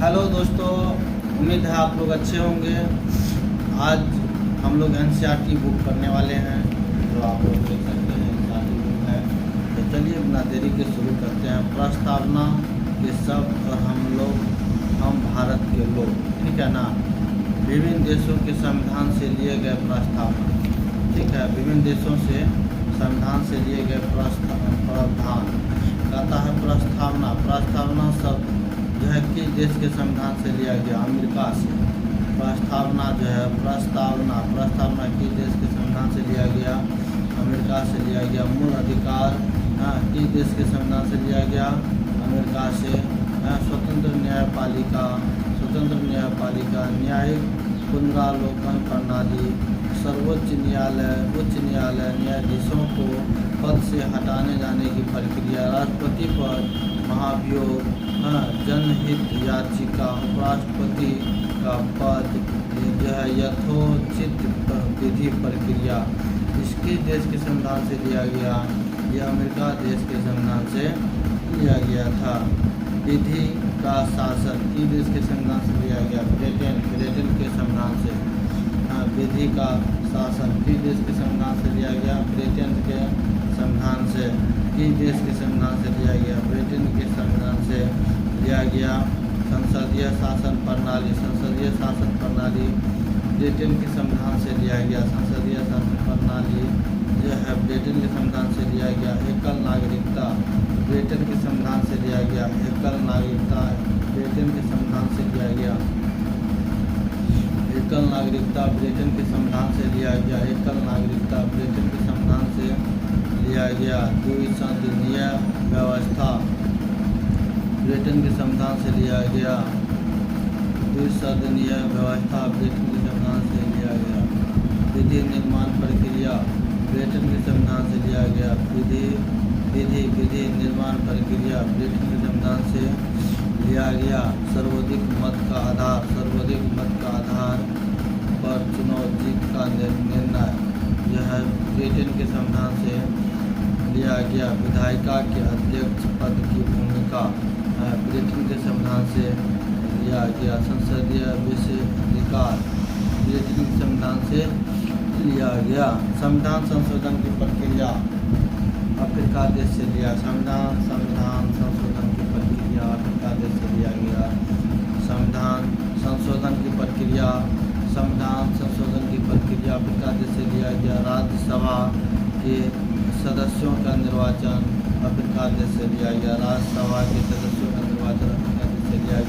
Hello दोस्तों, उम्मीद है आप लोग अच्छे होंगे। आज हम लोग एनसीईआरटी बुक पढ़ने वाले हैं, जो आप लोग देख सकते हैं एनसीईआरटी बुक है। तो चलिए बिना देरी के शुरू करते हैं। प्रस्तावना के शब्द और हम भारत के लोग, ठीक है ना। विभिन्न देशों के संविधान से लिए गए प्रस्तावना, ठीक है। विभिन्न देशों से संविधान से लिए गए प्रावधान कहता है प्रस्तावना शब्द जो है किस देश के संविधान से लिया गया? अमेरिका से। प्रस्तावना जो है प्रस्तावना किस देश के संविधान से लिया गया? अमेरिका से लिया गया। मूल अधिकार किस देश के संविधान से लिया गया? अमेरिका से। स्वतंत्र न्यायपालिका, न्यायिक पुनरावलोकन प्रणाली, सर्वोच्च न्यायालय, उच्च न्यायालय, न्यायाधीशों को पद से हटाने जाने की प्रक्रिया, राष्ट्रपति पद, महाभियोग, जनहित याचिका, उपराष्ट्रपति का पद, जो है यथोचित विधि प्रक्रिया, इसके देश के संविधान से लिया गया। यह अमेरिका देश के संविधान से लिया गया था। विधि का शासन किस देश के संविधान से लिया गया? ब्रिटेन के संविधान से। विधि का शासन किस देश के संविधान से लिया गया? ब्रिटेन के संविधान से। किस देश के संविधान से लिया गया? ब्रिटेन के संविधान से लिया गया। संसदीय शासन प्रणाली ब्रिटेन के संविधान से लिया गया। संसदीय शासन प्रणाली जो है ब्रिटेन के संविधान से लिया गया। एकल नागरिकता ब्रिटेन के संविधान से लिया गया। एकल नागरिकता ब्रिटेन के संविधान से लिया गया। एकल नागरिकता ब्रिटेन के संविधान से लिया गया। एकल नागरिकता ब्रिटेन के संविधान से लिया गया। द्विसदनीय व्यवस्था ब्रिटेन के संविधान से लिया गया। द्विसदनीय व्यवस्था ब्रिटेन के संविधान से लिया गया। विधि निर्माण प्रक्रिया ब्रिटेन के संविधान से लिया गया। विधि निर्माण प्रक्रिया ब्रिटेन के संविधान से लिया गया। सर्वाधिक मत का आधार पर चुनाव जीत का निर्णय यह ब्रिटेन के संविधान से लिया गया। विधायिका के अध्यक्ष पद की भूमिका ब्रिटेन के संविधान से लिया गया। संसदीय विशेषाधिकार ब्रिटेन के संविधान से लिया गया। संविधान संशोधन की प्रक्रिया अफ्रीका देश से लिया। संविधान संशोधन की प्रक्रिया अफ्रीका देश से लिया गया। संविधान संशोधन की प्रक्रिया अफ्रीका देश से लिया गया। राज्यसभा के सदस्यों का निर्वाचन अफ्रीका देश से लिया गया। राज्यसभा के सदस्यों का निर्वाचन अफ्रीका देश से लिया गया।